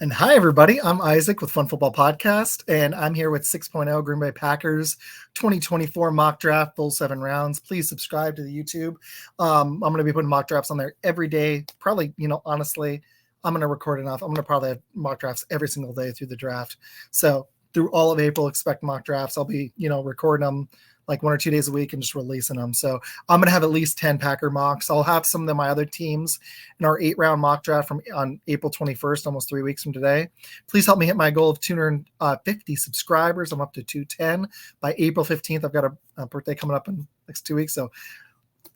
And hi, everybody. I'm Isaac with Fun Football Podcast, and I'm here with 6.0 Green Bay Packers 2024 mock draft, full 7 rounds. Please subscribe to the YouTube. I'm going to be putting mock drafts on there every day. Probably, honestly, I'm going to record enough. I'm going to probably have mock drafts every single day through the draft. So through all of April, expect mock drafts. I'll be, recording them like 1 or 2 days a week and just releasing them. So I'm going to have at least 10 Packer mocks. I'll have some of my other teams in our 8-round mock draft on April 21st, almost 3 weeks from today. Please help me hit my goal of 250 subscribers. I'm up to 210 by April 15th. I've got a birthday coming up in next 2 weeks. So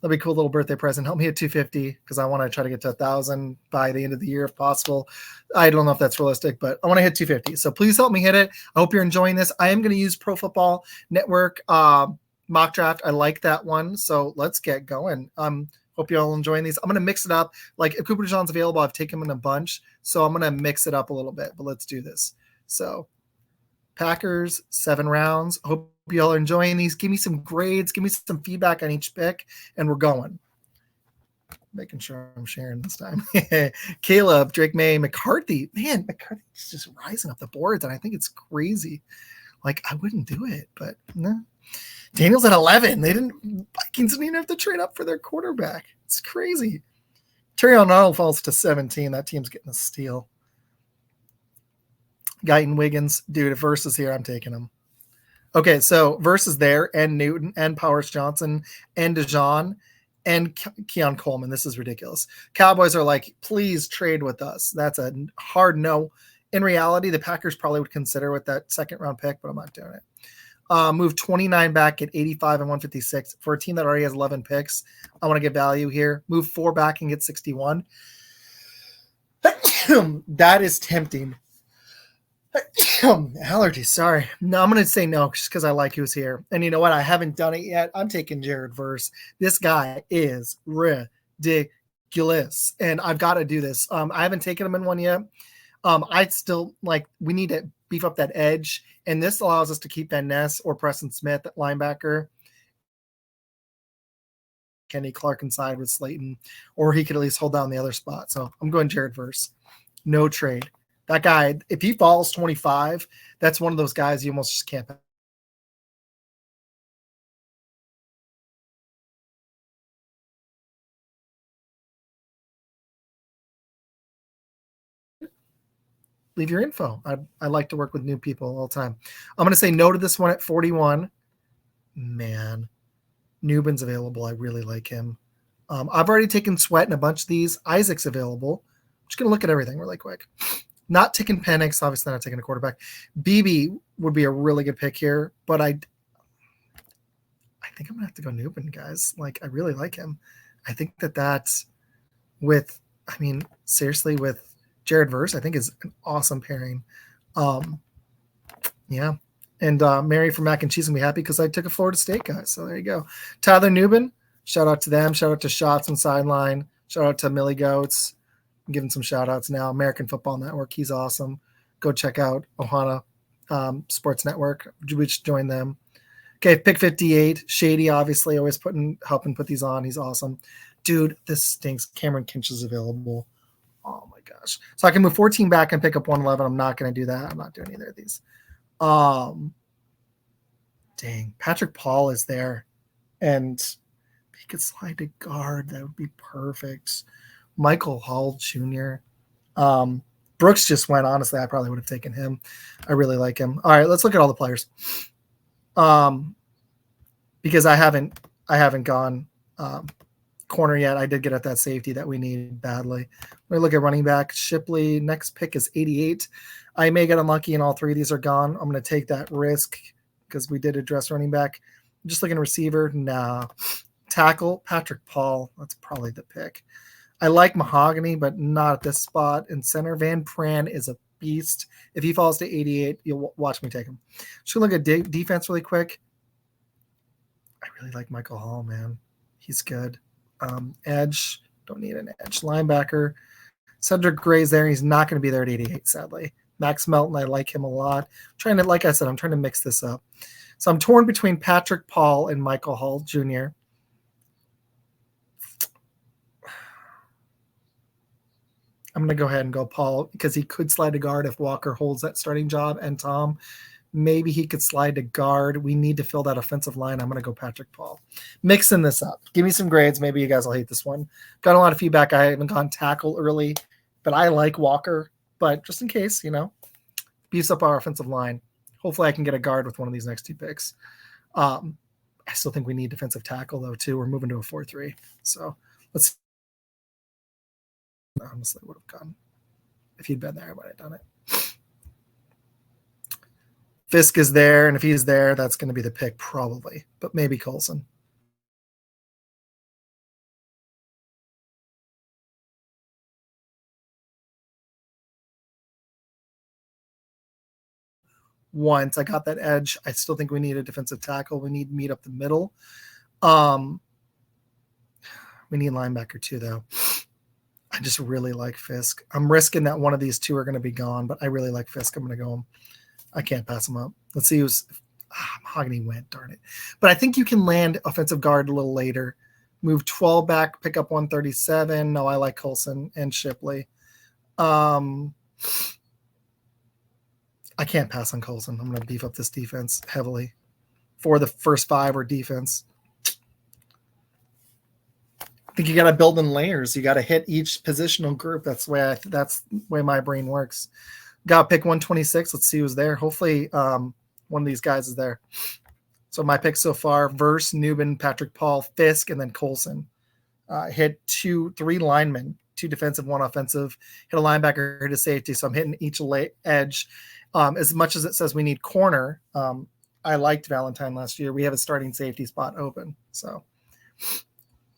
that'll be a cool little birthday present. Help me hit 250 because I want to try to get to 1,000 by the end of the year if possible. I don't know if that's realistic, but I want to hit 250. So please help me hit it. I hope you're enjoying this. I am going to use Pro Football Network mock draft. I like that one. So let's get going. Hope you all enjoying these. I'm going to mix it up. Like if Cooper DeJean's available, I've taken him in a bunch. So I'm going to mix it up a little bit, but let's do this. So Packers, 7 rounds. Hope you all are enjoying these. Give me some grades. Give me some feedback on each pick, and we're going. Making sure I'm sharing this time. Caleb, Drake May, McCarthy. Man, McCarthy's just rising up the boards, and I think it's crazy. Like, I wouldn't do it, but no. Daniel's at 11. Vikings didn't even have to trade up for their quarterback. It's crazy. Terry Arnold falls to 17. That team's getting a steal. Guyton Wiggins, dude, if Verse is here, I'm taking him. Okay, so Verse is there, and Newton, and Powers Johnson, and DeJean, and Keon Coleman. This is ridiculous. Cowboys are like, please trade with us. That's a hard no. In reality, the Packers probably would consider with that second-round pick, but I'm not doing it. Move 29 back at 85 and 156 for a team that already has 11 picks. I want to get value here. Move 4 back and get 61. That is tempting. Allergies, sorry. No, I'm going to say no just because I like who's here. And you know what? I haven't done it yet. I'm taking Jared Verse. This guy is ridiculous. And I've got to do this. I haven't taken him in one yet. I'd still we need to beef up that edge. And this allows us to keep Van Ness or Preston Smith at linebacker. Kenny Clark inside with Slayton, or he could at least hold down the other spot. So I'm going Jared Verse. No trade. That guy, if he falls 25, that's one of those guys you almost just can't. Leave your info. I like to work with new people all the time. I'm going to say no to this one at 41. Man, Nubin's available. I really like him. I've already taken Sweat in a bunch of these. Isaac's available. I'm just going to look at everything really quick. Not taking Penix, obviously not taking a quarterback. BB would be a really good pick here, but I think I'm going to have to go Nubin, guys. I really like him. I think that's with Jared Verse, I think is an awesome pairing. Yeah. And Mary from Mac and Cheese can be happy because I took a Florida State guy. So there you go. Tyler Nubin, shout out to them. Shout out to Shots and Sideline. Shout out to Millie Goats. I'm giving some shout outs now. American Football Network. He's awesome. Go check out Ohana Sports Network. Which join them. Okay, pick 58. Shady, obviously, always helping put these on. He's awesome. Dude, this stinks. Cameron Kinch is available. Oh my gosh. So I can move 14 back and pick up 111. I'm not going to do that. I'm not doing either of these. Dang. Patrick Paul is there. And he could slide to guard. That would be perfect. Michael Hall Jr. Brooks just went. Honestly, I probably would have taken him. I really like him. All right, let's look at all the players. Because I haven't gone corner yet. I did get at that safety that we need badly. We look at running back. Shipley, next pick is 88. I may get unlucky and all 3 of these are gone. I'm going to take that risk because we did address running back. I'm just looking at receiver. Nah. Tackle, Patrick Paul. That's probably the pick. I like Mahogany, but not at this spot. And center, Van Pran is a beast. If he falls to 88, you'll watch me take him. Just look at defense really quick. I really like Michael Hall, man. He's good. Edge, don't need an edge. Linebacker, Cedric Gray's there. He's not going to be there at 88, sadly. Max Melton, I like him a lot. Like I said, I'm trying to mix this up. So I'm torn between Patrick Paul and Michael Hall Jr. I'm going to go ahead and go Paul because he could slide to guard if Walker holds that starting job, and Tom, maybe he could slide to guard. We need to fill that offensive line. I'm going to go Patrick Paul. Mixing this up. Give me some grades. Maybe you guys will hate this one. Got a lot of feedback. I haven't gone tackle early, but I like Walker. But just in case, beefs up our offensive line. Hopefully I can get a guard with one of these next two picks. I still think we need defensive tackle, though, too. We're moving to a 4-3. So let's honestly would have gone. If he'd been there, I would have done it. Fisk is there, and if he's there, that's going to be the pick probably, but maybe Coulson. Once I got that edge, I still think we need a defensive tackle. We need meat up the middle. We need linebacker too, though. I just really like Fisk. I'm risking that one of these two are going to be gone, but I really like Fisk. I'm going to go him. I can't pass him up. Let's see who's Mahogany went, darn it. But I think you can land offensive guard a little later. Move 12 back, pick up 137. No, I like Coulson and Shipley. I can't pass on Coulson. I'm going to beef up this defense heavily for the first 5 or defense. I think you got to build in layers. You got to hit each positional group. That's the way my brain works. Got to pick 126. Let's see who's there. Hopefully one of these guys is there. So my picks so far, Verse, Nubin, Patrick Paul, Fisk, and then Coulson. Hit 3 linemen, 2 defensive, 1 offensive. Hit a linebacker, hit a safety. So I'm hitting each edge. As much as it says we need corner, I liked Valentine last year. We have a starting safety spot open. So,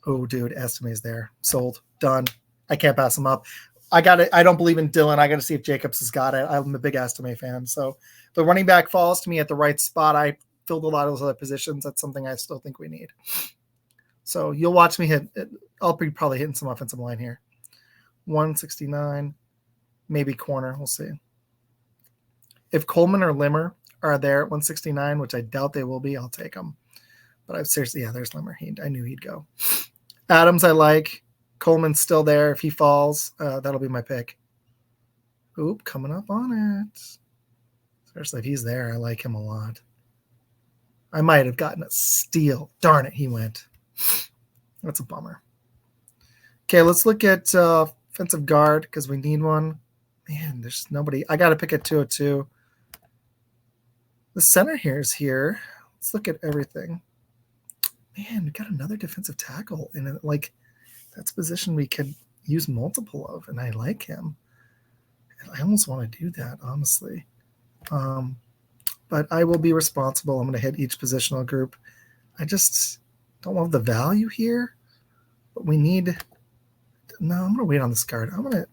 oh, dude, Estime's there. Sold. Done. I can't pass him up. I got it. I don't believe in Dylan. I got to see if Jacobs has got it. I'm a big Estime fan. So the running back falls to me at the right spot. I filled a lot of those other positions. That's something I still think we need. So you'll watch me hit. I'll be probably hitting some offensive line here. 169, maybe corner. We'll see. If Coleman or Limmer are there at 169, which I doubt they will be, I'll take them. But I seriously, yeah, there's Limmer. I knew he'd go. Adams, I like. Coleman's still there. If he falls, that'll be my pick. Oop, coming up on it. Seriously, if he's there, I like him a lot. I might have gotten a steal. Darn it, he went. That's a bummer. Okay, let's look at offensive guard because we need one. Man, there's nobody. I got to pick at 202. The center here is here. Let's look at everything. Man, we got another defensive tackle. And that's a position we could use multiple of, and I like him. And I almost want to do that, honestly. But I will be responsible. I'm going to hit each positional group. I just don't love the value here, but we need – no, I'm going to wait on this guard. I'm going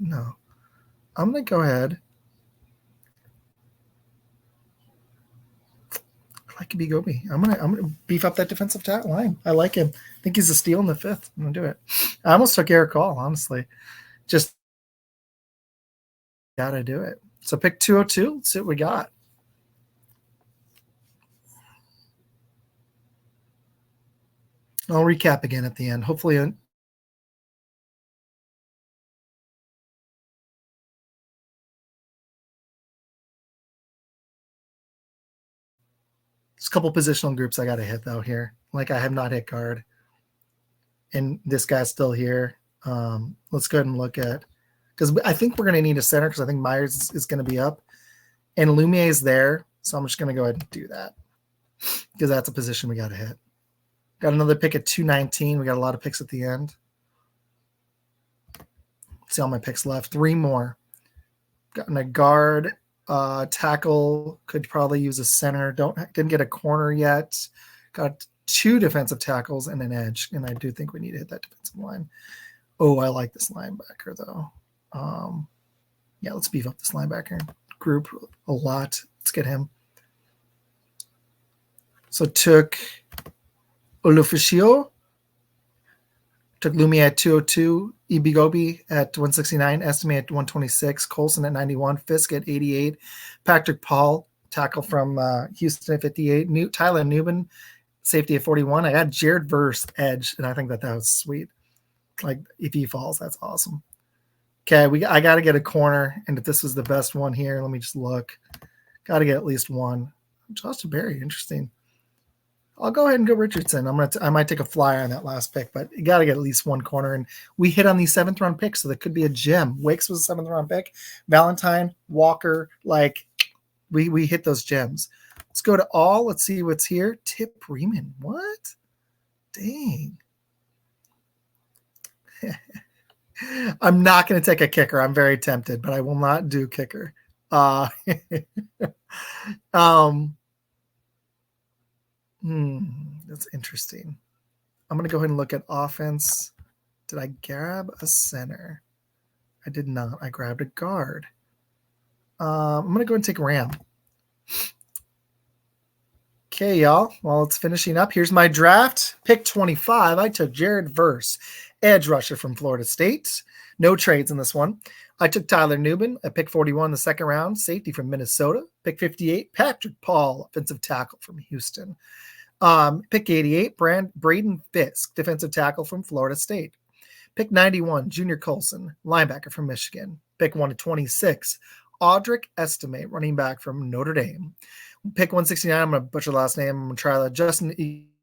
to go ahead. I like Bigobi. I'm gonna beef up that defensive line. I like him. I think he's a steal in the 5th. I'm gonna do it. I almost took Eric Hall, honestly. Just gotta do it. So pick 202. Let's see what we got. I'll recap again at the end. Hopefully, just a couple positional groups I got to hit, though, here. Like, I have not hit guard. And this guy's still here. Let's go ahead and look at – because I think we're going to need a center because I think Myers is going to be up. And Lumiere is there, so I'm just going to go ahead and do that because that's a position we got to hit. Got another pick at 219. We got a lot of picks at the end. See all my picks left. 3 more. Got a guard. Tackle, could probably use a center. Didn't get a corner yet. Got 2 defensive tackles and an edge, and I do think we need to hit that defensive line. Oh, I like this linebacker though. Yeah, let's beef up this linebacker group a lot. Let's get him. So took Oluficio, took Lumiere at 202, Ibigobi at 169, Estime at 126, Coulson at 91, Fisk at 88, Patrick Paul, tackle from Houston at 58, Tyler Nubin, safety at 41. I got Jared Verse, edge, and I think that was sweet. Like, if he falls, that's awesome. Okay, I got to get a corner, and if this was the best one here, let me just look. Got to get at least one. Justin Berry, interesting. I'll go ahead and go Richardson. I might take a flyer on that last pick, but you got to get at least one corner. And we hit on these 7th round picks, so that could be a gem. Wakes was a 7th round pick. Valentine, Walker, like we hit those gems. Let's go to all. Let's see what's here. Tip Freeman. What? Dang. I'm not going to take a kicker. I'm very tempted, but I will not do kicker. That's interesting. I'm going to go ahead and look at offense. Did I grab a center? I did not. I grabbed a guard. I'm going to go ahead and take Ram. Okay, y'all. While it's finishing up, here's my draft. Pick 25. I took Jared Verse, edge rusher from Florida State. No trades in this one. I took Tyler Nubin at pick 41 the 2nd round, safety from Minnesota. Pick 58, Patrick Paul, offensive tackle from Houston. Pick 88, Braden Fisk, defensive tackle from Florida State. Pick 91, Junior Colson, linebacker from Michigan. Pick 126, Audric Estime, running back from Notre Dame. Pick 169, I'm going to butcher the last name. I'm going to try that. Justin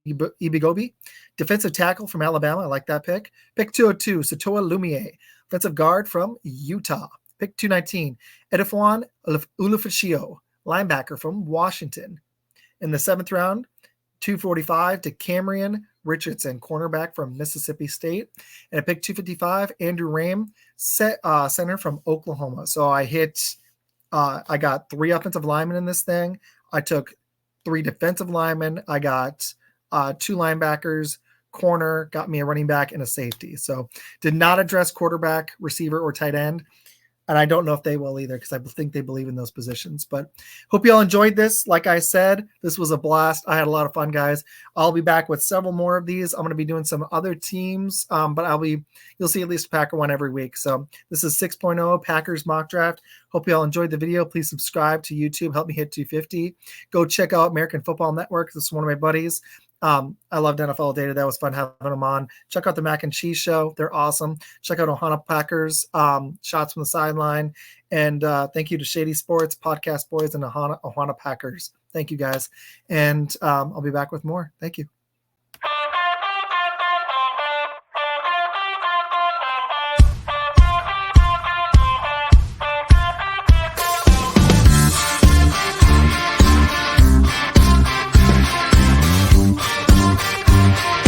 Ibigobi, defensive tackle from Alabama. I like that pick. Pick 202, Satoa Lumiere, offensive guard from Utah. Pick 219, Edifwan Ulufashio, linebacker from Washington. In the 7th round, 245 to Cameron Richardson, cornerback from Mississippi State. And at pick 255, Andrew Rame, center from Oklahoma. So I got 3 offensive linemen in this thing. I took 3 defensive linemen. I got 2 linebackers, corner, got me a running back, and a safety. So did not address quarterback, receiver, or tight end. And I don't know if they will either because I think they believe in those positions. But hope you all enjoyed this. Like I said, this was a blast. I had a lot of fun, guys. I'll be back with several more of these. I'm going to be doing some other teams, but you'll see at least a Packer one every week. So this is 6.0 Packers mock draft. Hope you all enjoyed the video. Please subscribe to YouTube. Help me hit 250. Go check out American Football Network. This is one of my buddies. I loved NFL Data. That was fun having them on. Check out the Mac and Cheese Show. They're awesome. Check out Ohana Packers, Shots from the Sideline. And thank you to Shady Sports, Podcast Boys, and Ohana Packers. Thank you, guys. And I'll be back with more. Thank you.